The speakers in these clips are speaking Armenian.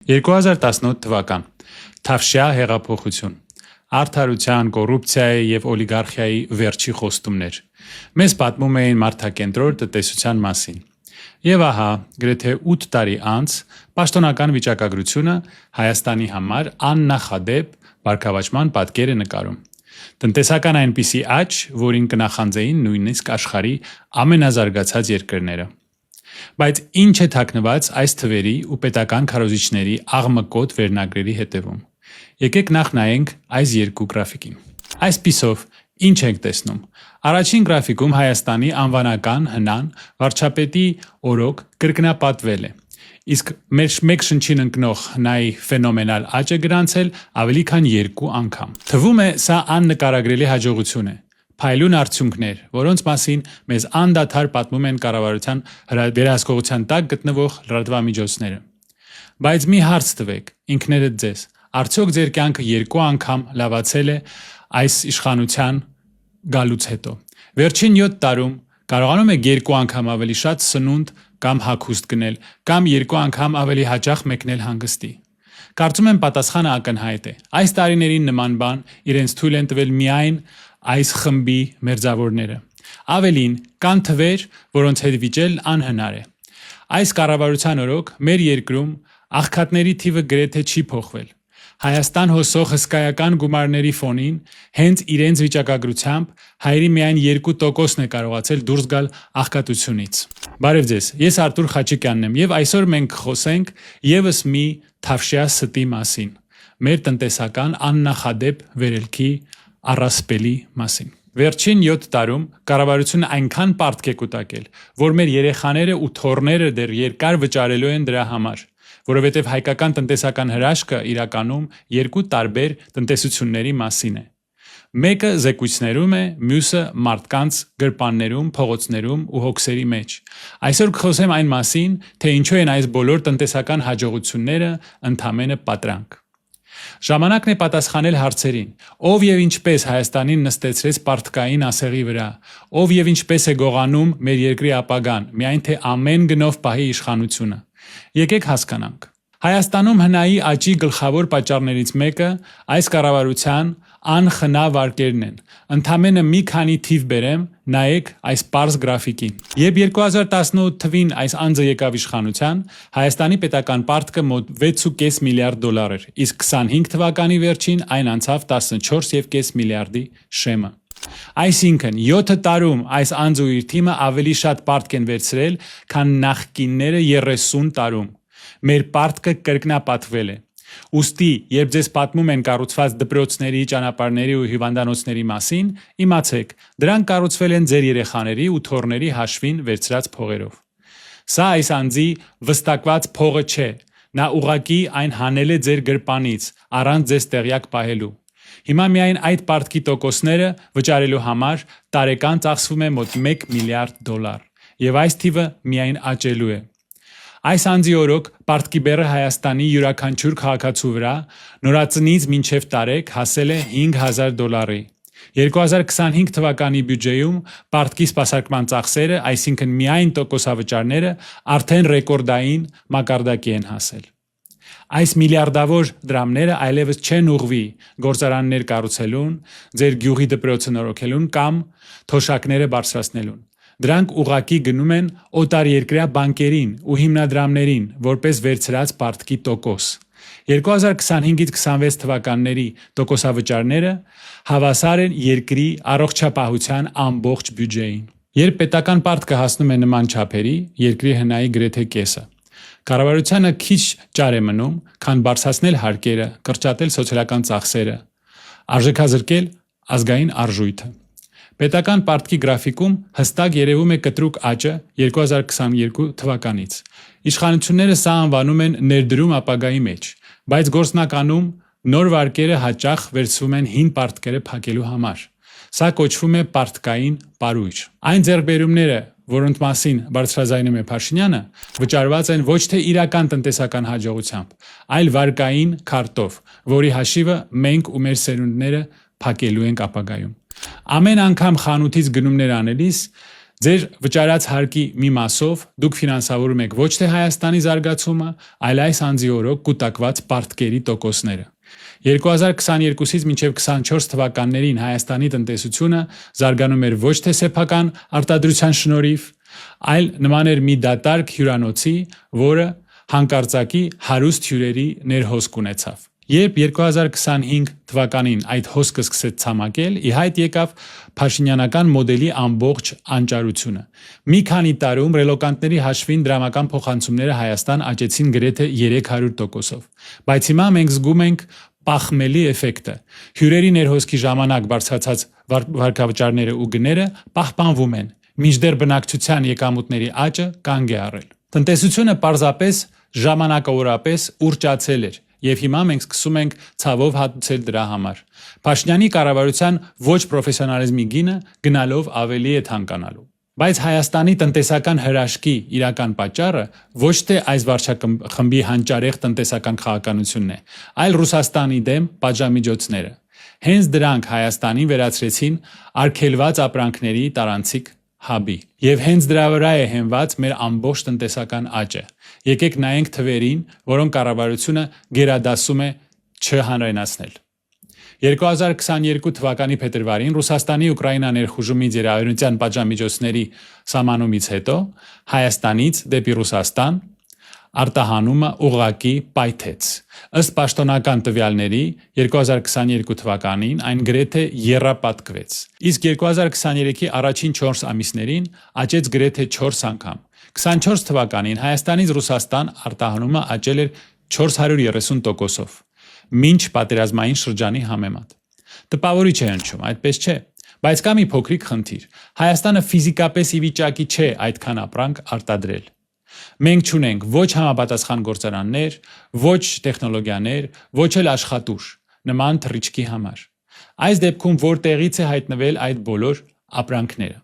2018 թվական Թավշյա հեղափոխություն Արդարության, կոռուպցիայի և օլիգարխիայի վերջի խոստումներ մեզ պատմում էին մարդակենտրոն տնտեսության մասին։ Եվ ահա, գրեթե 8 տարի անց պաշտոնական վիճակագրությունը Հայաստանի համար աննախադեպ բարգավաճման պատկեր է նկարում։ Տնտեսական այնպիսի աճ, որին կնախանձեին նույնիսկ աշխարհի ամենազարգացած երկրները։ Բայց ինչ է թաքնված այս թվերի ու պետական քարոզիչների աղմկոտ վերնագրերի հետևում։ Եկեք նախ նայենք այս երկու գրաֆիկին։ Այսպիսով, ինչ ենք տեսնում։ Առաջին գրաֆիկում Հայաստանի անվանական հնան վարչապետի օրոք կրկնապատկվել է, իսկ մեկ շնչին ընկնող հնայի ֆենոմենալ աճ է գրանցել ավելի քան 2 անգամ։ Թվում է, սա աննկարագրելի հաջողություն է։ Փայլուն արդյունքներ, որոնց մասին մեզ անդադար պատմում են կառավարության վերահսկողության տակ գտնվող լրատվամիջոցները։ Բայց մի հարց տվեք ինքներդ ձեզ. արդյոք ձեր կյանքը 2 անգամ լավացել է այս իշխանության գալուց հետո։ Վերջին 7 տարում կարողանում եք 2 անգամ ավելի շատ սնունդ կամ հագուստ գնել, կամ 2 անգամ ավելի հաճախ մեկնել հանգստի։ Կարծում եմ պատասխանը ակնհայտ է։ Այս տարիներին նման բան իրենց թույլ են տվել միայն այս խմբի մերձավորները։ Ավելին, կան թվեր, որոնց հետ վիճել անհնար է։ Այս կառավարության օրոք մեր երկրում աղքատների թիվը գրեթե չի փոխվել։ Հայաստան հոսող հսկայական գումարների ֆոնին հենց իրենց վիճակագրությամբ հայերի միայն 2%-ն է կարողացել դուրս գալ աղքատությունից։ Բարև ձեզ, ես Արտուր Խաչիկյանն եմ եւ այսօր մենք կխոսենք եւս մի Թավշյա ստի մասին, մեր տնտեսական աննախադեպ վերելքի առասպելի մասին։ Վերջին 7 տարում կառավարությունը այնքան պարտք է կուտակել, որ մեր երեխաները ու թոռները դեռ երկար վճարելու են դրա համար, որովհետև հայկական տնտեսական հրաշքը իրականում 2 տարբեր տնտեսությունների մասին է։ Մեկը զեկույցներում է, մյուսը մարդկանց գրպաններում, փողոցներում ու հոգսերի մեջ։ Այսօր կխոսեմ այն մասին, թե ինչու են այս բոլոր տնտեսական հաջողությունները ընդամենը պատրանք։ Ժամանակն է պատասխանել հարցերին. ով եւ ինչպես Հայաստանին նստեցրեց պարտքային ասեղի վրա, ով եւ ինչպես է գողանում մեր երկրի ապագան, միայն թե ամեն գնով պահի իշխանությունը։ Եկեք հասկանանք։ Հայաստանում հնայի աճի գլխավոր պատճառներից մեկը այս կառավարության անխնա վարկերն են։ Ընդամենը մի քանի թիվ բերեմ, նայեք այս պարզ գրաֆիկին։ Երբ 2018 թվին այս անձը եկավ իշխանության, Հայաստանի պետական պարտքը մոտ 6.5 միլիարդ դոլար էր, իսկ 25 թվականի վերջին այն անցավ 14.5 միլիարդի շեմը։ Այսինքն 7 տարում այս անձը ու իր թիմը ավելի շատ պարտք են վերցրել, քան նախկինները 30 տարում։ Մեր պարտքը կրկնապատկվել է։ Ուստի, երբ ձեզ պատմում են կառուցված դպրոցների, ճանապարհների ու հիվանդանոցների մասին, իմացեք, դրանք կառուցվել են ձեր երեխաների ու թոռների հաշվին վերցրած փողերով։ Սա այս անձի վստակված փողը չէ, նա ուղղակի այն հանել է ձեր գրպանից, առանց ձեզ տեղյակ պահելու։ Հիմա միայն այդ պարտքի տոկոսները վճարելու համար տարեկան ծախսվում է մոտ 1 միլիարդ դոլար, եւ այս թիվը միայն աճելու է։ Այս անձի օրոք պարտքի բեռը Հայաստանի յուրաքանչյուր քաղաքացու վրա նորածնից մինչև տարեկ հասել է 5000 դոլարի։ 2025 թվականի բյուջեում պարտքի սպասարկման ծախսերը, այսինքն միայն տոկոսավճարները, արդեն ռեկորդային մակարդակի են հասել։ Այս միլիարդավոր դրամները այլևս չեն ուղղվի գործարաններ կառուցելուն, ձեր գյուղի դպրոցը նորոգելուն կամ թոշակները բարձրացնելուն։ Դրանք ուղղակի գնում են օտարերկրյա բանկերին ու հիմնադրամներին, որպես վերցրած պարտքի տոկոս։ 2025-ից 26 թվականների տոկոսավճարները հավասար են երկրի առողջապահության ամբողջ բյուջեին։ Երբ պետական պարտքը հասնում է նման չափերի, երկրի հնայի գրեթե կեսը։ Կառավարությանը քիչ ճար է մնում, քան բարձրացնել հարկերը, կրճատել սոցիալական ծախսերը, արժեքազրկել ազգային արժույթը։ Պետական պարտքի գրաֆիկում հստակ երևում է կտրուկ աճը 2022 թվականից։ Իշխանությունները սա անվանում են ներդրում ապագայի մեջ, բայց գործնականում նոր վարկերը հաճախ վերցվում են հին պարտքերը փակելու համար։ Սա կոչվում է պարտքային պարույր։ Այն ձեռքբերումները, որոնց մասին բարձրաձայնում է Փաշինյանը, վճարված են ոչ թե իրական տնտեսական հաջողությամբ, այլ վարկային քարտով, որի հաշիվը մենք ու մեր սերունդները փակելու ենք ապագայում։ Ամեն անգամ խանութից գնումներ անելիս Ձեր վճարած հարկի մի մասով դուք ֆինանսավորում եք ոչ թե Հայաստանի զարգացումը, այլ այս անձի օրոք կուտակված պարտքերի տոկոսները։ 2022-ից մինչև 24 թվականներին Հայաստանի տնտեսությունը զարգանում էր ոչ թե սեփական արտադրության շնորհիվ, այլ նման էր մի դատարկ հյուրանոցի, որը հանկարծակի հարուստ հյուրերի ներհոսք ունեցավ։ Երբ 2025 թվականին այդ հոսքը սկսեց ցամաքել, ի հայտ եկավ փաշինյանական մոդելի ամբողջ անճարությունը։ Մի քանի տարում ռելոկանտների հաշվին դրամական փոխանցումները Հայաստան աճեցին գրեթե 300%-ով։ Բայց հիմա մենք զգում ենք պախմելի էֆեկտը։ Հյուրերի ներհոսքի ժամանակ բարձրացած վարկավճարները ու գները պահպանվում են, մինչդեռ բնակչության եկամուտների աճը կանգ է առել։ Տնտեսությունը պարզապես ժամանակավորապես ուռճացել էր։ Եվ հիմա մենք սկսում ենք ցավով հատուցել դրա համար։ Փաշինյանի կառավարության ոչ պրոֆեսիոնալիզմի գինը գնալով ավելի է թանկանալու։ Բայց Հայաստանի տնտեսական հրաշքի իրական պատճառը ոչ թե այս վարչախմբի հանճարեղ տնտեսական քաղաքականությունն է, այլ Ռուսաստանի դեմ պատժամիջոցները։ Հենց դրանք Հայաստանին վերածրեցին արգելված ապրանքների տարանցիկ հաբի։ Եվ հենց դրա վրա է հենված մեր ամբողջ տնտեսական աճը։ Եկեք նայենք թվերին, որոնք կառավարությունը գերադասում է չհանրայնացնել։ 2022 թվականի փետրվարին Ռուսաստանի Ուկրաինա ներխուժումից եւ արևմտյան պատժամիջոցների սահմանումից հետո Հայաստանից դեպի Ռուսաստան արտահանումը ուղղակի պայթեց։ Ըստ պաշտոնական տվյալների 2022 թվականին այն գրեթե եռապատկվեց։ Իսկ 2023-ի առաջին 4 ամիսներին աճեց գրեթե 4 անգամ։ 24 թվականին Հայաստանից Ռուսաստան արտահանումը աճել էր 430%-ով, մինչ պատերազմային շրջանի համեմատ։ Տպավորիչ է հնչում, այդպես չէ։ Բայց կա մի փոքրիկ խնդիր։ Հայաստանը ֆիզիկապես ի վիճակի չէ այդքան ապրանք արտադրել։ Մենք չունենք ոչ համապատասխան գործարաններ, ոչ տեխնոլոգիաներ, ոչ էլ աշխատուժ նման թռիչքի համար։ Այս դեպքում որտեղից է հայտնվել այդ բոլոր ապրանքները։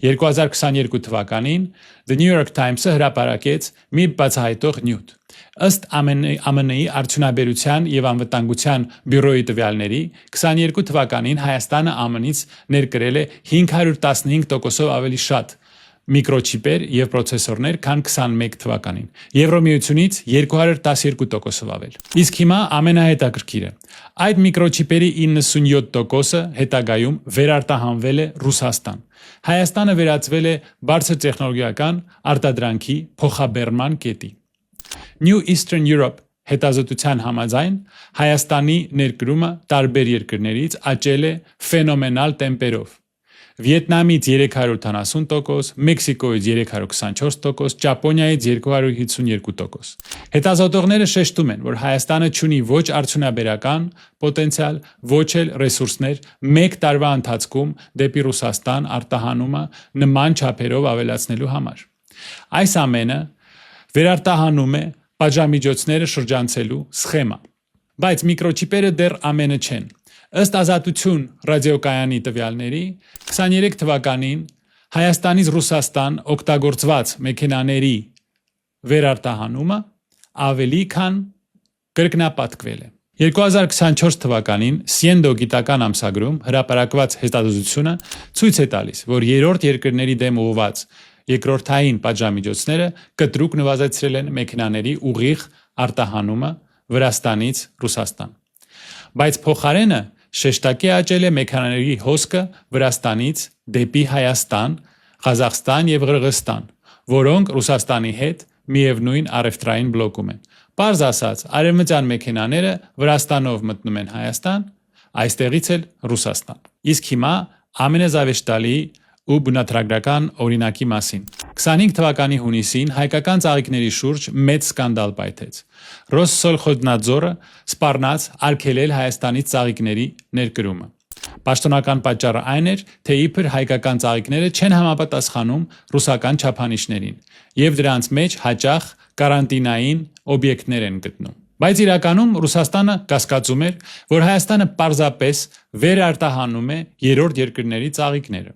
2022 թվականին The New York Times-ը հրապարակեց մի բացահայտող նյութ։ Ըստ ԱՄՆ-ի արդյունաբերության եւ անվտանգության բյուրոյի տվյալների 22 թվականին Հայաստանը ԱՄՆ-ից ներկրել է 515%-ով ավելի շատ միկրոչիպեր եւ պրոցեսորներ, քան 21 թվականին։ Եվրոմիությունից 212%-ով ավել։ Իսկ հիմա ամենահետաքրքիրը, այդ միկրոչիպերի 97%-ը հետագայում վերարտահանվել է Ռուսաստան։ Հայաստանը վերածվել է բարձր տեխնոլոգիական արտադրանքի փոխաբեռնման կետի։ New Eastern Europe հետազոտության համաձայն Հայաստանի ներկրումը տարբեր երկրներից աճել է ֆենոմենալ տեմպերով։ Վիետնամից 370%, Մեքսիկոյից 324%, Ճապոնիայից 252%։ Հետազոտողները շեշտում են, որ Հայաստանը չունի ոչ արդյունաբերական պոտենցիալ, ոչ էլ ռեսուրսներ մեկ տարվա ընթացքում դեպի Ռուսաստան արտահանումը նման չափերով ավելացնելու համար։ Այս ամենը վերարտահանում է պատժամիջոցները շրջանցելու սխեմա։ Բայց միկրոչիպերը դեռ ամենը չեն։ Ըստ Ազատություն ռադիոկայանի տվյալների 23 թվականին Հայաստանից Ռուսաստան օգտագործված մեքենաների վերարտահանումը ավելի քան կրկնապատկվել է։ 2024 թվականին Siendo գիտական ամսագրում հրապարակված հետազոտությունը ցույց է տալիս, որ երրորդ երկրների դեմ ուղղված երկրորդային պատժամիջոցները կտրուկ նվազեցրել են մեքենաների ուղիղ արտահանումը Վրաստանից Ռուսաստան։ Բայց փոխարենը շեշտակի աճել է մեքենաների հոսքը Վրաստանից դեպի Հայաստան, Ղազախստան եւ Ղրղըզստան, որոնք Ռուսաստանի հետ միևնույն առևտրային բլոկում են։ Պարզ ասած, արևմտյան մեքենաները Վրաստանով մտնում են Հայաստան, այստեղից էլ Ռուսաստան։ Իսկ հիմա ամենազավեշտալի ու բնադրական օրինակի մասին։ 25 թվականի հունիսին հայկական ծաղիկների շուրջ մեծ սկանդալ պայթեց։ Ռոսսոլխոզնadzորը սպառնաց արգելել Հայաստանից ծաղիկների ներկրումը։ Պաշտոնական պատճառը այն էր, թե իբր հայկական ծաղիկները չեն համապատասխանում ռուսական չափանիշներին, եւ դրանց մեջ հաճախ կարանտինային օբյեկտներ են գտնում։ Բայց իրականում Ռուսաստանը կասկածում էր, որ Հայաստանը պարզապես վերարտահանում է երրորդ երկրների ծաղիկները։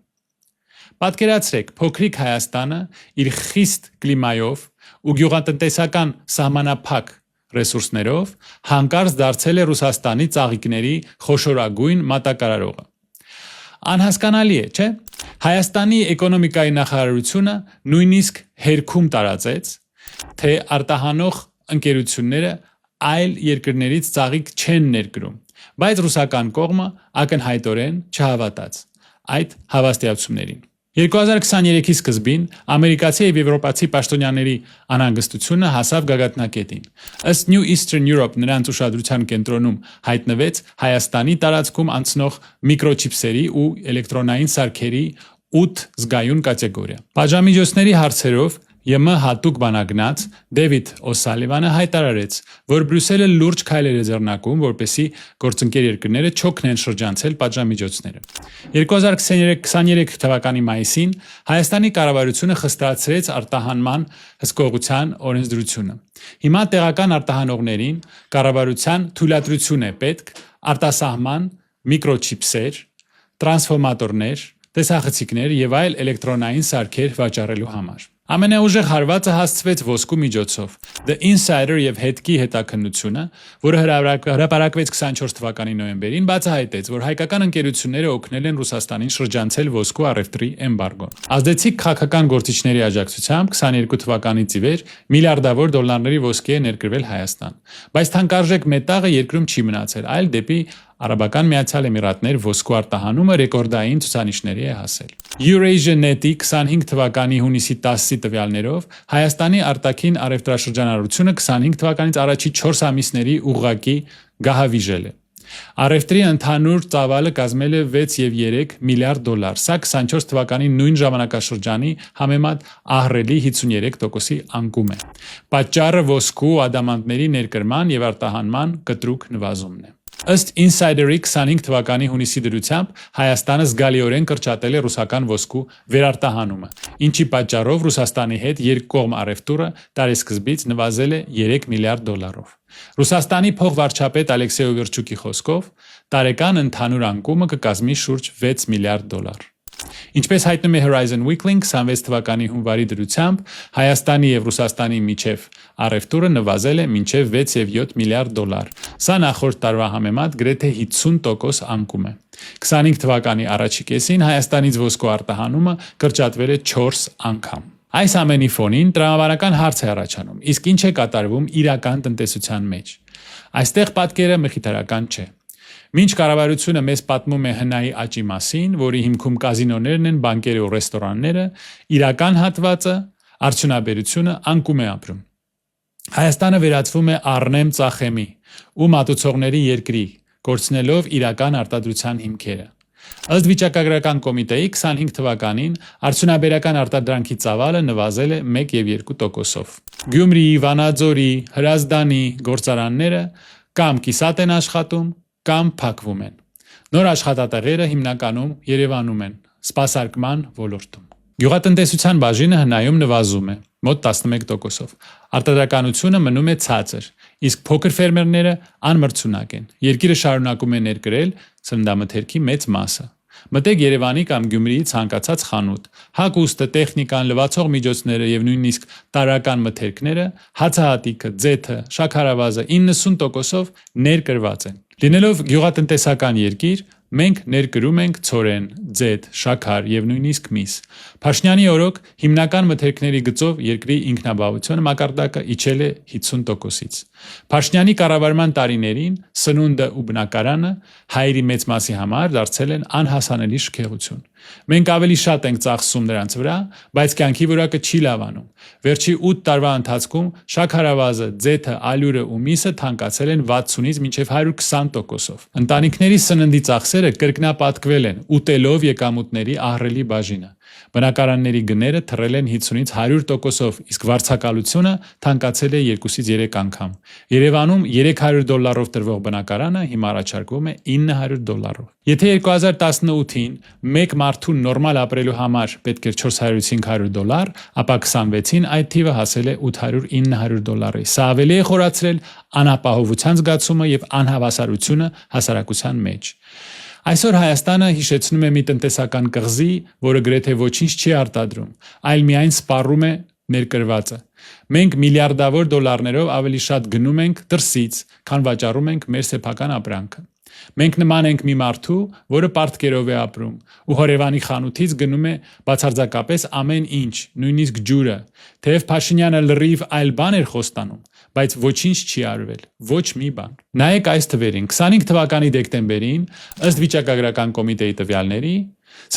Պատկերացրեք, փոքրիկ Հայաստանը իր խիստ կլիմայով ու գյուղատնտեսական սահմանափակ ռեսուրսներով հանկարծ դարձել է Ռուսաստանի ծաղիկների խոշորագույն մատակարարողը։ Անհասկանալի է, չէ՞։ Հայաստանի էկոնոմիկայի նախարարությունը նույնիսկ հերքում տարածեց, թե արտահանող ընկերությունները այլ երկրներից ծաղիկ չեն ներկրում, բայց ռուսական կողմը ակնհայտորեն չհավատաց այդ հավաստիացումներին։ 2023-ի սկզբին ամերիկացի եւ եվրոպացի պաշտոնյաների անհանգստությունը հասավ գագաթնակետին։ Ըստ New Eastern Europe նրանց ուշադրության կենտրոնում հայտնվեց Հայաստանի տարածքում անցնող միկրոչիպսերի ու էլեկտրոնային սարքերի 8 զգայուն կատեգորիա։ Պատժամիջոցների հարցերով ԵՄ հատուկ բանագնաց Դեվիդ Օ'Սալիվանը հայտարարեց, որ Բրյուսելը լուրջ քայլեր է ձեռնարկում, որպեսզի գործընկեր երկրները չօգնեն շրջանցել պատժամիջոցները։ 2023 թվականի մայիսին Հայաստանի կառավարությունը խստացրեց արտահանման հսկողության օրենսդրությունը։ Հիմա տեղական արտահանողներին կառավարության թույլատրություն է պետք արտասահման միկրոչիպսեր, տրանսֆորմատորներ, տեսախցիկներ եւ այլ էլեկտրոնային սարքեր վաճառելու համար։ Ամենաուժեղ հարվածը հասցվեց ոսկու միջոցով։ The Insider եւ հետքի հետաքննությունը, որը հրապարակվեց 24 թվականի նոյեմբերին, բացահայտեց, որ հայկական ընկերությունները օգնել են Ռուսաստանին շրջանցել ոսկու առևտրի էմբարգոն։ Ազդեցիկ քաղաքական գործիչների աջակցությամբ 22 թվականից ի վեր միլիարդավոր դոլարների ոսկի է ներկրվել Հայաստան։ Բայց թանկարժեք մետաղը երկրում չի մնացել, այլ դեպի Արաբական Միացյալ Էմիրատներ ոսկու արտահանումը ռեկորդային ցուցանիշների է հասել։ Eurasia-Net-ի 25 թվականի հունիսի 10-ի տվյալներով Հայաստանի արտաքին առևտրաշրջանառությունը 25 թվականից առաջի 4 ամիսների ուղղակի գահավիժել է։ Առևտրի ընդհանուր ծավալը կազմել է 6.3 միլիարդ դոլար, սա 24 թվականի նույն ժամանակաշրջանի համեմատ ահռելի 53%-ի անկում է։ Պատճառը ոսկու ու ադամանդների ներկրման եւ արտահանման կտրուկ նվազումն է։ Ըստ Insider-ի 25 թվականի հունիսի դրությամբ Հայաստանը զգալիորեն կրճատել է ռուսական ոսկու վերարտահանումը, ինչի պատճառով Ռուսաստանի հետ երկկողմ առևտուրը տարեսկզբից նվազել է 3 միլիարդ դոլարով։ Ռուսաստանի փոխվարչապետ Ալեքսեյ Օվերչուկի խոսքով տարեկան ընդհանուր անկումը կկազմի շուրջ 6 միլիարդ դոլար։ Ինչպես հայտնում է Horizon Weekly 26 թվականի հունվարի դրությամբ, Հայաստանի եւ Ռուսաստանի միջև առևտուրը նվազել է մինչև 6 եւ 7 միլիարդ դոլար։ Սա նախորդ տարվա համեմատ գրեթե 50% անկում է։ 25 թվականի առաջի կեսին Հայաստանից ոսկու արտահանումը կրճատվել է 4 անգամ։ Այս ամենի ֆոնին տրամաբանական հարց է առաջանում. իսկ ինչ է կատարվում իրական տնտեսության մեջ։ Այստեղ պատկերը մխիթարական չէ։ Մինչ կառավարությունը մեզ պատմում է հնայի աճի մասին, որի հիմքում կազինոներն են, բանկերը ու ռեստորանները, իրական հատվածը, արդյունաբերությունը անկում է ապրում։ Հայաստանը վերածվում է առնեմ ծախեմի ու մատուցողների երկրի, կորցնելով իրական արտադրության հիմքերը։ Ըստ վիճակագրական կոմիտեի 25 թվականին արդյունաբերական արտադրանքի ծավալը նվազել է 1.2%-ով։ Գյումրիի, Վանաձորի, Հրազդանի գործարանները կամ կիսատ են աշխատում, կամ փակվում են։ Նոր աշխատատեղերը հիմնականում Երևանում են, սպասարկման ոլորտում։ Գյուղատնտեսության բաժինը հնայում նվազում է, մոտ 11%-ով։ Արտադրականությունը մնում է ցածր, իսկ փոքր ֆերմերները անմրցունակ են։ Երկիրը շարունակում է ներկրել սննդամթերքի մեծ մասը։ Մտեք Երևանի կամ Գյումրիի ցանկացած խանութ, հագուստը, տեխնիկան, լվացող միջոցները եւ նույնիսկ տարրական մթերքները, հացահատիկը, ձեթը, շաքարավազը 90%-ով ներկրված են։ Լինելով գյուղատնտեսական երկիր, մենք ներկրում ենք ցորեն, ձեթ, շաքար եւ նույնիսկ միս։ Փաշինյանի օրոք հիմնական մթերքների գծով երկրի ինքնաբավությունը մակարդակը իջել է 50%-ից։ Փաշինյանի կառավարման տարիներին սնունդը ու բնակարանը հայերի մեծ մասի համար դարձել են անհասանելի շքեղություն։ Մենք ավելի շատ ենք ծախսում նրանց վրա, բայց կյանքի որակը չի լավանում։ Վերջի 8 տարվա ընթացքում շաքարավազը, ձեթը, ալյուրը ու միսը թանկացել են 60-ից մինչև 120%-ով։ Ընտանիքների սննդի ծախսերը կրկնապատկվել են, ուտելով եկամուտների ահռելի բաժինը։ Բնակարանների գները թռել են 50-ից 100%-ով, իսկ վարձակալությունը թանկացել է 2-ից 3 անգամ։ Երևանում $300 տրվող բնակարանը հիմա առաջարկվում է $900։ Եթե 2018-ին մեկ մարդու նորմալ ապրելու համար պետք էր $400-500, ապա 26-ին այդ թիվը հասել է $800-900։ Սա ավելի է խորացրել անապահովության զգացումը եւ անհավասարությունը հասարակության մեջ։ Այսօր Հայաստանը հիշեցնում է մի տնտեսական կղզի, որը գրեթե ոչինչ չի արտադրում, այլ միայն սպառում է ներկրվածը։ Մենք միլիարդավոր դոլարներով ավելի շատ գնում ենք դրսից, քան վաճառում ենք մեր սեփական ապրանքը։ Մենք նման ենք մի մարդու, որը պարտքերով է ապրում, ու հորևանի խանութից գնում է բացարձակապես ամեն ինչ, նույնիսկ ջուրը, թեև Փաշինյանը լրիվ այլ բան էր խոստանում, բայց ոչինչ չի արվել, ոչ մի բան։ Նայեք այս թվերին, 25 թվականի դեկտեմբերին, ըստ վիճակագրական կոմիտեի տվյալների,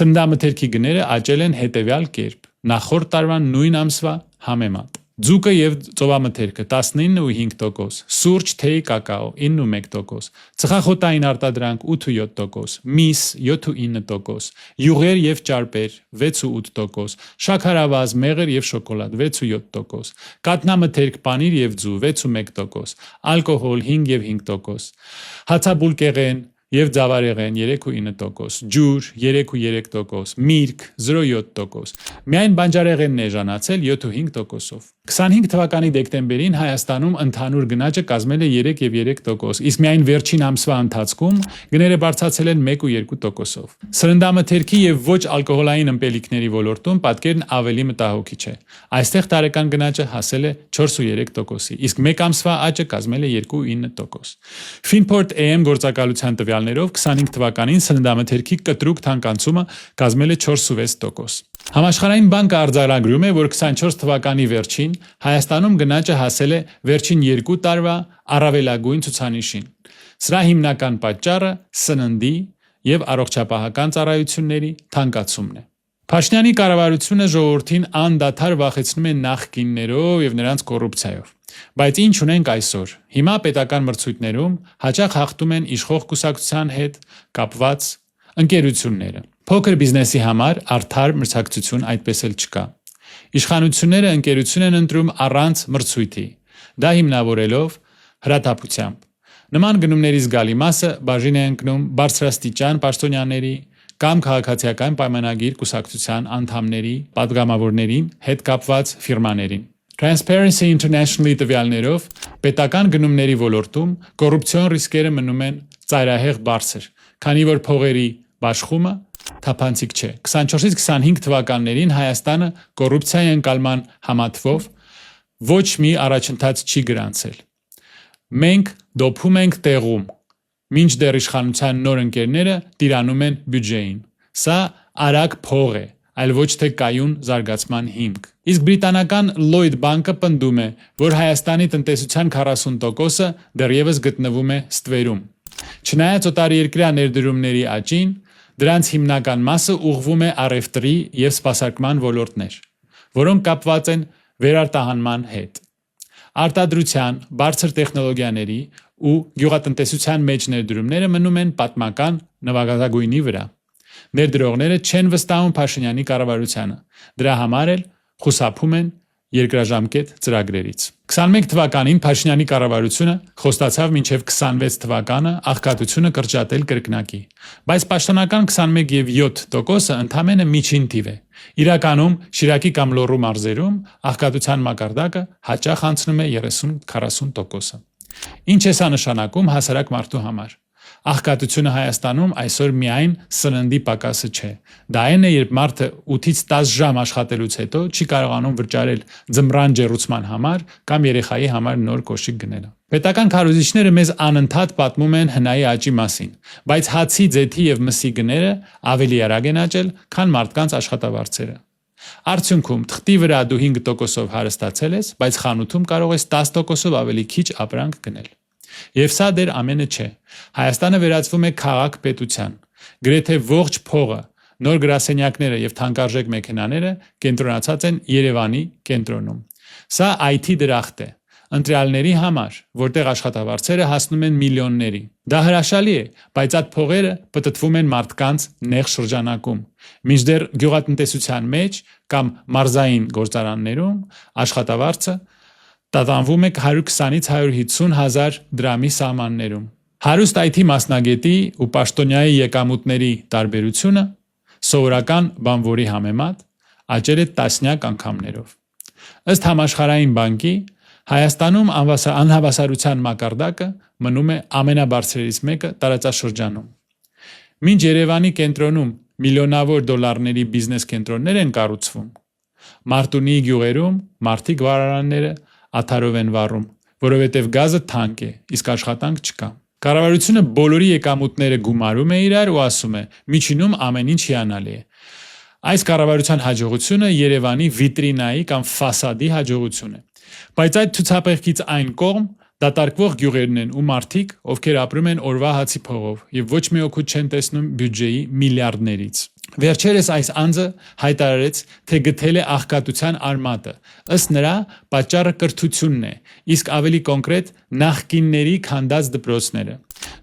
սննդամթերքի գները աճել են հետևյալ կերպ. նախորդ տարվա նույն ամսվա համեմատ։ Ձուկը եւ ծովամթերքը 19.5%, սուրճ, թեյ, կակաո 9.1%, ծխախոտային արտադրանք 8.7%, միս 7.9%, յուղեր եւ ճարպեր 6.8%, շաքարավազ, մեղր եւ շոկոլադ 6.7%, կաթնամթերք, պանիր եւ ձու 6.1%, ալկոհոլ 5.5%, հացաբուլկեղեն եւ ձավարեղեն 3.9%, ջուր 3.3%, միրգ 0.7%, միայն բանջարեղենն է ժանացել 7.5%-ով։ 25 թվականի դեկտեմբերին Հայաստանում ընդհանուր գնաճը կազմել է 3.3%, իսկ միայն վերջին ամսվա ընթացքում գները բարձրացել են 1.2%-ով։ Սննդամթերքի եւ ոչ ալկոհոլային ըմպելիքների ոլորտում պատկերն ավելի մտահոգիչ է։ Այստեղ տարեկան գնաճը հասել է 4.3%-ի, իսկ մեկ ամսվա աճը կազմել է 2.9%։ Finport AM գործակալության տվյալներով 25 թվականին սննդամթերքի կտրուկ թանկացումը կազմել է 4.6%։ Համաշխարհային բանկը արձանագրում է, որ 24 թվականի վերջին Հայաստանում գնաճը հասել է վերջին 2 տարվա առավելագույն ցուցանիշին։ Սրա հիմնական պատճառը սննդի եւ առողջապահական ծառայությունների թանկացումն է։ Փաշինյանի կառավարությունը ժողովրդին անդադար վախեցնում է նախկիններով եւ նրանց կոռուպցիայով։ Բայց ինչ ունենք այսօր։ Հիմա պետական մրցույթներում հաճախ հաղթում են իշխող կուսակցության հետ կապված ընկերությունները։ Փոքր բիզնեսի համար արդար մրցակցություն այդպես էլ չկա։ Իշխանությունները ընկերություն են ընտրում առանց մրցույթի, դա հիմնավորելով հրատապությամբ։ Նման գնումների զգալի մասը բաժին է ընկնում բարձրաստիճան պաշտոնյաների կամ քաղաքացիական պայմանագիր կուսակցության անդամների, պատգամավորներին հետ կապված ֆիրմաներին։ Transparency International-ի տվյալներով պետական գնումների ոլորտում կոռուպցիոն ռիսկերը մնում են ծայրահեղ բարձր, քանի որ փողերի բաշխումը թափանցիկ չէ։ 24-ից 25 թվականներին Հայաստանը կոռուպցիայի ընկալման համատվով ոչ մի առաջընթաց չի գրանցել։ Մենք դոփում ենք տեղում, մինչդեռ իշխանության նոր ընկերները տիրանում են բյուջեին։ Սա արագ փող է, այլ ոչ թե կայուն զարգացման հիմք։ Իսկ բրիտանական Lloyd բանկը պնդում է, որ Հայաստանի տնտեսության 40%-ը դեռևս գտնվում է ստվերում։ Չնայած օտարերկրյա ներդրումների աճին, դրանց հիմնական մասը ուղղվում է առևտրի եւ սպասարկման ոլորտներ, որոնք կապված են վերարտահանման հետ։ Արտադրության, բարձր տեխնոլոգիաների ու գյուղատնտեսության մեջ ներդրումները մնում են պատմական նվազագույնի վրա։ Ներդրողները չեն վստահում Փաշինյանի կառավարությանը, դրա համար էլ խուսափում են երկրաժամկետ ծրագրերից։ 21 թվականին Փաշինյանի կառավարությունը խոստացավ մինչև 26 թվականը աղքատությունը կրճատել կրկնակի, բայց պաշտոնական 21 եւ 7%-ը ընդամենը միջին թիվ է։ Իրականում Շիրակի կամ Լոռու մարզերում աղքատության մակարդակը հաճախ անցնում է 30-40%-ը։ Ինչ է սա նշանակում հասարակ մարդու համար։ Աղքատությունը Հայաստանում այսօր միայն սննդի պակասը չէ։ Դա այն է, երբ մարդը 8-ից 10 ժամ աշխատելուց հետո չի կարողանում վճարել ձմռան ջեռուցման համար կամ երեխայի համար նոր կոշիկ գնելը։ Պետական քարոզիչները մեզ անընդհատ պատմում են հնայի աճի մասին, բայց հացի, ձեթի եւ մսի գները ավելի արագ են աճել, քան մարդկանց աշխատավարձերը։ Արդյունքում թղթի վրա դու 5%-ով հարստացել ես, բայց խանութում կարող ես 10%-ով ավելի քիչ ապրանք գնել։ Եվ սա դեռ ամենը չէ։ Հայաստանը վերածվում է քաղաք-պետության։ Գրեթե ողջ փողը, նոր գրասենյակները եւ թանկարժեք մեքենաները կենտրոնացած են Երևանի կենտրոնում։ Սա IT դրախտ է ընտրյալների համար, որտեղ աշխատավարձերը հասնում են միլիոնների։ Դա հրաշալի է, բայց այդ փողերը պտտվում են մարդկանց նեղ շրջանակում։ Մինչդեռ գյուղատնտեսության մեջ կամ մարզային գործարաններում աշխատավարձը տատանվում է 120-ից 150 հազար դրամի սահմաններում։ Հարուստ IT մասնագետի ու պաշտոնյայի եկամուտների տարբերությունը սովորական բանվորի համեմատ աճել է տասնյակ անգամներով։ Ըստ համաշխարհային բանկի Հայաստանում անհավասարության մակարդակը մնում է ամենաբարձրերից մեկը տարածաշրջանում։ Մինչ Երևանի կենտրոնում միլիոնավոր դոլարների բիզնես կենտրոններ են կառուցվում, Մարտունի գյուղերում մարդիկ վարարանները աթարով են վառում, որովհետև գազը թանկ է, իսկ աշխատանք չկա։ Կառավարությունը բոլորի եկամուտները գումարում է իրար ու ասում է՝ միջինում ամեն ինչ հիանալի է։ Այս կառավարության հաջողությունը Երևանի վիտրինայի կամ ֆասադի հաջողություն է։ Բայց այդ ցուցափեղկից այն կողմ դատարկվող գյուղերն են ու մարդիկ, ովքեր ապրում են օրվա հացի փողով եւ ոչ մի օգուտ չեն տեսնում բյուջեի միլիարդներից։ Վերջերս այս անձը հայտարարեց, թե գտել է աղքատության արմատը։ Ըստ նրա, պատճառը կրթությունն է, իսկ ավելի կոնկրետ նախկինների քանդած դպրոցները։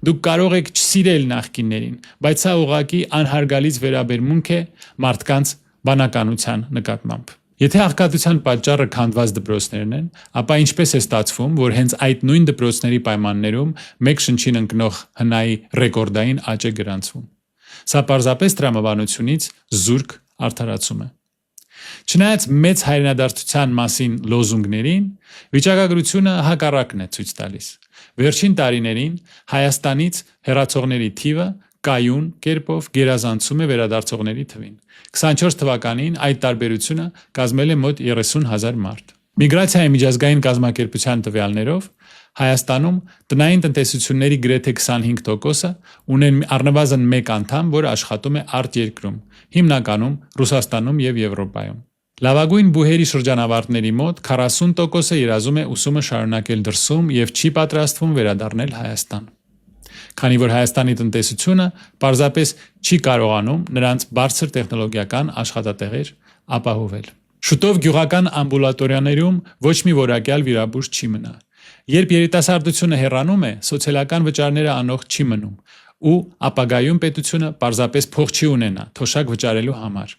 Դուք կարող եք չսիրել նախկիններին, բայց սա ուղղակի անհարգալից վերաբերմունք է մարդկանց բանականության նկատմամբ։ Եթե աղքատության պատճառը քանդված դպրոցներն են, ապա ինչպես է ստացվում, որ հենց այդ նույն դպրոցների պայմաններում մեկ շնչին ընկնող հնայի ռեկորդային աճ է գրանցվում։ Սա պարզապես տրամաբանությունից զուրկ արդարացում է։ Չնայած մեծ հայրենադարձության մասին լոզունգներին, վիճակագրությունը հակառակն է ցույց տալիս։ Վերջին տարիներին Հայաստանից հեռացողների թիվը կայուն կերպով գերազանցում է վերադարձողների թվին։ 24 թվականին այդ տարբերությունը կազմել է մոտ 30,000 մարդ։ Միգրացիայի միջազգային կազմակերպության տվյալներով Հայաստանում տնային տնտեսությունների գրեթե 25%-ը ունեն առնվազն մեկ անդամ, որ աշխատում է արտերկրում, հիմնականում Ռուսաստանում եւ Եվրոպայում։ Լավագույն բուհերի շրջանավարտների մոտ 40%-ը երազում է ուսումը շարունակել դրսում եւ չի պատրաստվում վերադառնել Հայաստան։ Քանի որ Հայաստանի տնտեսությունը պարզապես չի կարողանում նրանց բարձր տեխնոլոգիական աշխատատեղեր ապահովել։ Շուտով գյուղական ամբուլատորիաներում ոչ մի որակյալ վիրաբույժ չի մնա։ Երբ երիտասարդությունը հեռանում է, սոցիալական վճարները անող չի մնում ու ապագայում պետությունը պարզապես փող չի ունենա թոշակ վճարելու համար։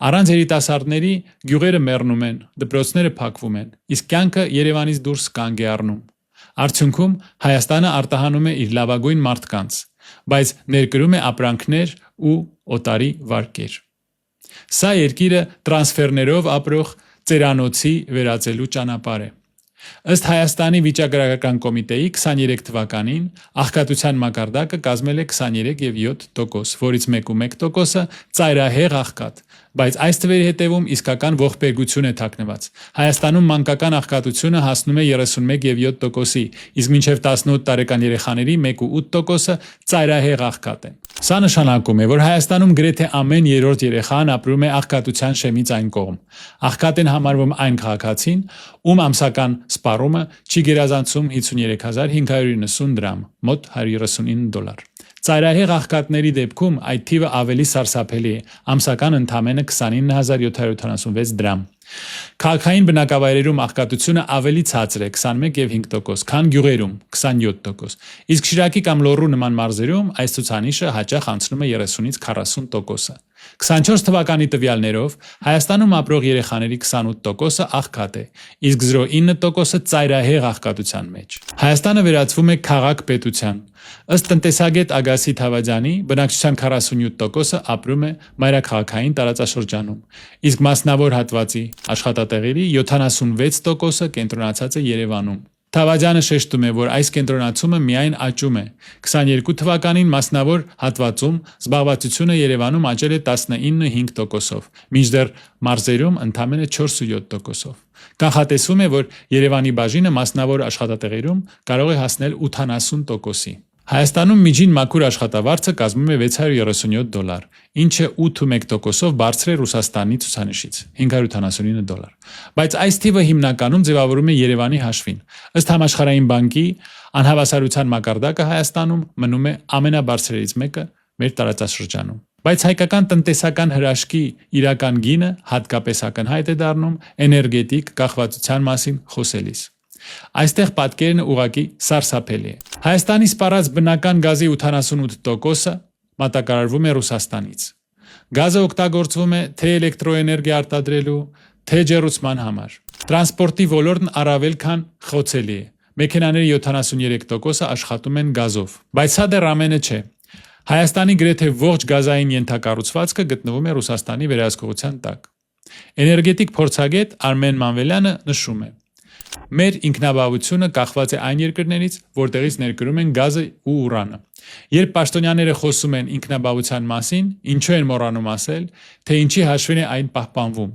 Առանց երիտասարդների գյուղերը մեռնում են, դպրոցները փակվում են, իսկ կյանքը Երևանից դուրս կանգ է առնում։ Արդյունքում Հայաստանը արտահանում է իր լավագույն մարդկանց, բայց ներկրում է ապրանքներ ու օտարի վարկեր։ Սա երկիրը տրանսֆերներով ապրող ծերանոցի վերածելու ճանապարհ է։ Ըստ Հայաստանի վիճակագրական կոմիտեի 23 թվականին աղքատության մակարդակը կազմել է 23,7%, որից 1,1%-ը ծայրահեղ աղքատ, բայց այս թվերի հետևում իսկական ողբերգություն է թաքնված։ Հայաստանում մանկական աղքատությունը հասնում է 31,7%-ի, իսկ մինչև 18 տարեկան երեխաների 1,8%-ը ծայրահեղ աղքատ են։ Սա նշանակում է, որ Հայաստանում գրեթե ամեն երրորդ երեխան ապրում է աղքատության շեմից այն կողմ։ Աղքատ են համարվում այն քաղաքացին, ում ամսական սպառումը չի գերազանցում 53,590 դրամ, մոտ $139։ Ծայրահեղ աղքատների դեպքում այդ թիվը ավելի սարսափելի է, ամսական ընդամենը 29,776 դրամ։ Քաղաքային բնակավայրերում աղքատությունը ավելի ցածր է 21,5%, քան գյուղերում 27%, իսկ Շիրակի կամ Լոռու նման մարզերում այս ցուցանիշը հաճախ անցնում է 30-ից 40%-ը։ 24 թվականի տվյալներով Հայաստանում ապրող երեխաների 28%-ը աղքատ է, իսկ 0,9%-ը ծայրահեղ աղքատության մեջ։ Հայաստանը վերածվում է քաղաք-պետության։ Ըստ տնտեսագետ Ագասի Թավադյանի, բնակչության 47%-ը ապրում է մայրաքաղաքային տարածաշրջանում, իսկ մասնավոր հատվածի աշխատատեղերի 76%-ը կենտրոնացած է Երևանում։ Թավադյանը շեշտում է, որ այս կենտրոնացումը միայն աճում է։ 22 թվականին մասնավոր հատվածում զբաղվածությունը Երևանում աճել է 19,5%-ով, մինչդեռ մարզերում ընդամենը 4,7%-ով։ Կանխատեսվում է, որ Երևանի բաժինը մասնավոր աշխատատեղերում կարող է հասնել 80%-ի։ Հայաստանում միջին մաքուր աշխատավարձը կազմում է $637, ինչը 8,1%-ով բարձր է Ռուսաստանի ցուցանիշից $579։ Բայց այս թիվը հիմնականում ձևավորում է Երևանի հաշվին։ Ըստ Համաշխարհային բանկի, անհավասարության մակարդակը Հայաստանում մնում է ամենաբարձրերից մեկը մեր տարածաշրջանում։ Բայց հայկական տնտեսական հրաշքի իրական գինը հատկապես ակնհայտ է դառնում էներգետիկ կախվածության մասին խոսելիս։ Այստեղ պատկերն ուղղակի սարսափելի է։ Հայաստանի սպառած բնական գազի 88%-ը մատակարարվում է Ռուսաստանից։ Գազը օգտագործվում է թե էլեկտրոէներգիա արտադրելու, թե ջեռուցման համար։ Տրանսպորտի ոլորտն առավել քան խոցելի է։ Մեքենաների 73%-ը աշխատում են գազով։ Բայց սա դեռ ամենը չէ։ Հայաստանի գրեթե ողջ գազային ենթակառուցվածքը գտնվում է Ռուսաստանի վերահսկողության տակ։ Էներգետիկ փորձագետ Արմեն Մանվելյանը նշում է. Մեր ինքնաբավությունը կախված է այն երկրներից, որտեղից ներկրում են գազը ու ուրանը։ Երբ պաշտոնյաները խոսում են ինքնաբավության մասին, ինչու են մոռանում ասել, թե ինչի հաշվին է այն պահպանվում։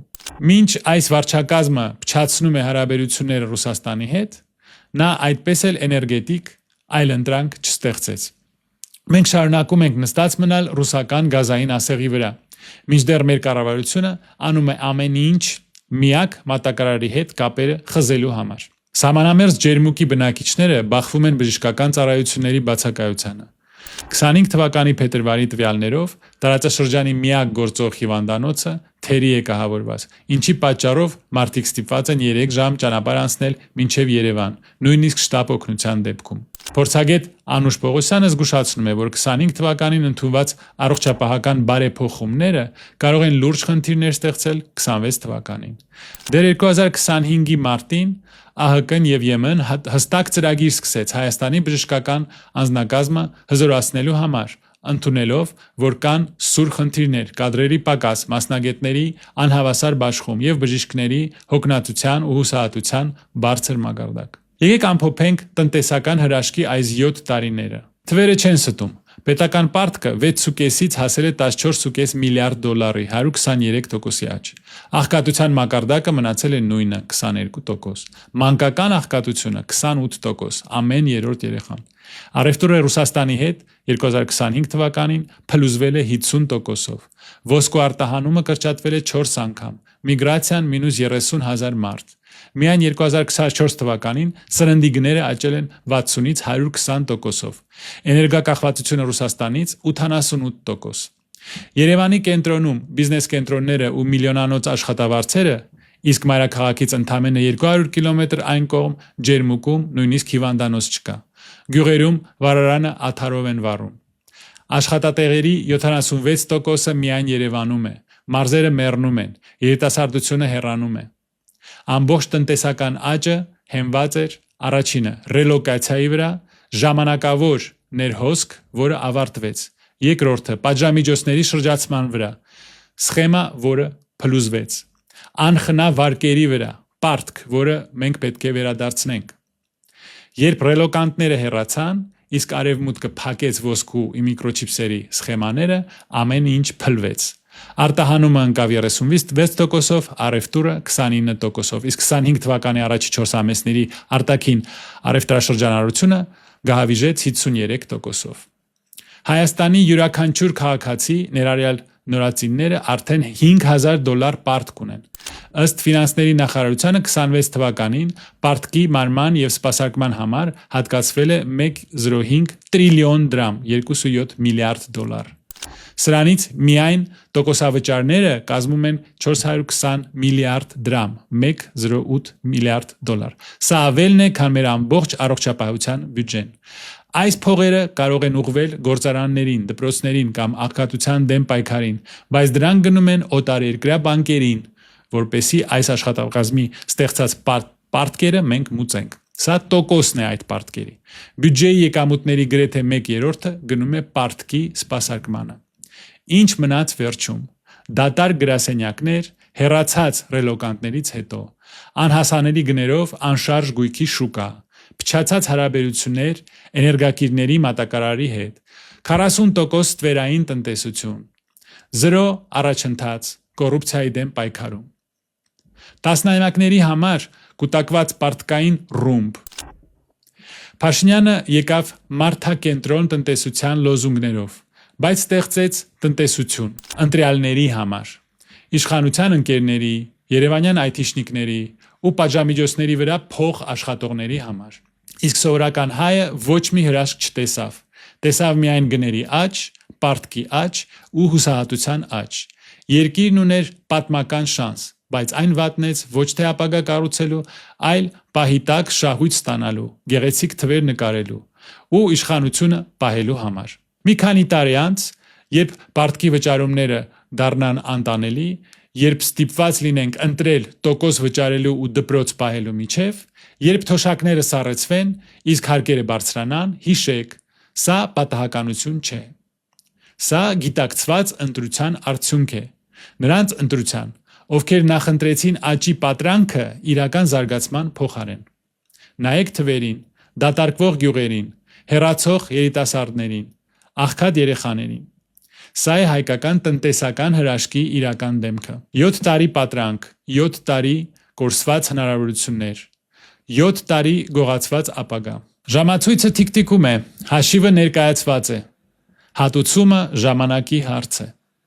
Մինչ այս վարչակազմը փչացնում է հարաբերությունները Ռուսաստանի հետ, նա այդպես էլ էներգետիկ այլ ընտրանք չստեղծեց։ Մենք շարունակում ենք նստած մնալ ռուսական գազային ասեղի վրա, մինչդեռ մեր կառավարությունը անում է ամեն ինչ միակ մատակարարի հետ կապերը խզելու համար։ Սահմանամերձ ջերմուկի բնակիչները բախվում են բժշկական ծառայությունների բացակայությանը։ 25 թվականի փետրվարի տվյալներով տարածաշրջանի միակ գործող հիվանդանոցը թերի է կահավորված, ինչի պատճառով մարդիկ ստիպված են 3 ժամ ճանապարհ անցնել մինչև Երևան, նույնիսկ շտապ օգնության դեպքում։ Փորձագետ Անուշ Պողոսյանը զգուշացնում է, որ 25 թվականին ընդունված առողջապահական բարեփոխումները կարող են լուրջ խնդիրներ ստեղծել 26 թվականին։ Դեռ 2025-ի մարտին ԱՀԿ-ն եւ ԵՄ-ն հստակ ծրագիր սկսեց Հայաստանի բժշկական անձնակազմը հզորացնելու համար, ընդունելով, որ կան սուր խնդիրներ, կադրերի պակաս, մասնագետների անհավասար բաշխում եւ բժիշկների հոգնածության ու հուսահատության բարձր մակարդակ։ Եկեք ամփոփենք տնտեսական հրաշքի այս 7 տարիները։ Թվերը չեն ստում։ Պետական պարտքը 6.5-ից հասել է 14.5 միլիարդ դոլարի, 123%-ի աճ։ Աղքատության մակարդակը մնացել է նույնը, 22%։ Մանկական աղքատությունը 28%, ամեն երրորդ երեխան։ Առևտուրը Ռուսաստանի հետ 2025 թվականին փլուզվել է 50%-ով։ Ոսկու արտահանումը կրճատվել է 4 անգամ, միգրացիան -30,000 մարդ։ Միայն 2024 թվականին սննդի գները աճել են 60-ից 120%-ով։ Էներգակախվածությունը Ռուսաստանից 88%։ Երևանի կենտրոնում բիզնես կենտրոնները ու միլիոնանոց աշխատավարձերը, իսկ մայրաքաղաքից ընդամենը 200 կիլոմետր այն կողմ ջերմուկում նույնիսկ հիվանդանոց չկա։ Գյուղերում վարարանը աթարով են վառում։ Աշխատատեղերի 76%-ը միայն Երևանում է, մարզերը մեռնում են, երիտասարդությունը հեռանում է։ Ամբողջ տնտեսական աճը հենված էր առաջինը ռելոկացիայի վրա, ժամանակավոր ներհոսք, որը ավարտվեց, երկրորդը պատժամիջոցների շրջացման վրա, սխեմա, որը փլուզվեց, անխնա վարկերի վրա, պարտք, որը մենք պետք է վերադարձնենք։ Երբ ռելոկանտները հեռացան, իսկ արևմուտքը փակեց ոսկու միկրոչիպսերի սխեմաները, ամեն ինչ փլվեց։ Արտահանումը ընկավ 36%-ով, առևտուրը 29%-ով, իսկ 25 թվականի առաջի 4 ամիսների արտաքին առևտրաշրջանառությունը գահավիժեց 53%-ով։ Հայաստանի յուրաքանչյուր քաղաքացի, ներառյալ նորածինները, արդեն $5,000 պարտք ունեն։ Ըստ ֆինանսների նախարարությանը 26 թվականին պարտքի մարման եւ սպասարկման համար հատկացվել է 1.05 տրիլիոն դրամ, 2.7 միլիարդ դոլար։ Սրանից միայն տոկոսավճարները կազմում են 420 միլիարդ դրամ, 1.08 միլիարդ դոլար։ Սա ավելն է, քան մեր ամբողջ առողջապահության բյուջեն։ Այս փողերը կարող են ուղղվել գործարաններին, դպրոցներին կամ աղքատության դեմ պայքարին, բայց դրանք գնում են օտարերկրյա բանկերին, որպեսզի այս աշխատակազմի ստեղծած պարտքերը մենք մուծենք։ Սա տոկոսն է այդ պարտքերի։ Բյուջեի եկամուտների գրեթե 1/3-ը գնում է պարտքի սպասարկմանը։ Ինչ մնաց վերջում։ Դատարկ գրասենյակներ, հեռացած ռելոկանտներից հետո, անհասանելի գներով անշարժ գույքի շուկա, փչացած հարաբերություններ էներգակիրների մատակարարի հետ, 40% ստվերային տնտեսություն, 0 առաջընթաց, կոռուպցիայի դեմ պայքարում։ Տասնամյակների համար կուտակված պարտքային ռումբ։ Փաշինյանը եկավ մարդակենտրոն տնտեսության լոզունգներով, բայց ստեղծեց տնտեսություն ընտրյալների համար, իշխանության ընկերների, երևանյան այթիշնիկների ու պատժամիջոցների վրա փող աշխատողների համար։ Իսկ սովորական հայը ոչ մի հրաշք չտեսավ, տեսավ միայն գների աճ, պարտքի աճ ու հուսահատության աճ։ Երկիրն ուներ պատմական շանս, բայց այն վատնեց ոչ թե ապագա կառուցելու, այլ պահի տակ շահույթ ստանալու, գեղեցիկ թվեր նկարելու ու իշխանությունը պահելու համար։ Մի քանի տարի անց, երբ պարտքի վճարումները դառնան անտանելի, երբ ստիպված լինենք ընտրել տոկոս վճարելու ու դպրոց պահելու միջև, երբ թոշակները սառեցվեն, իսկ հարկերը բարձրանան, հիշեք, սա պատահականություն չէ։ Սա գիտակցված ընտրության արդյունք է։ Նրանց ընտրության, ովքեր նախընտրեցին աճի պատրանքը իրական զարգացման փոխարեն։ Նայեք թվերին, դատարկվող գյուղերին, հեռացող երիտասարդներին, աղքատ երեխաներին։ Սա է հայկական տնտեսական հրաշքի իրական դեմքը։ 7 տարի պատրանք, 7 տարի կորսված հնարավորություններ, 7 տարի գողացված ապագա։ Ժամացույցը թիկտիկում է, հաշիվը ներկայացված է։ Հատուցումը ժամանակի հարց է։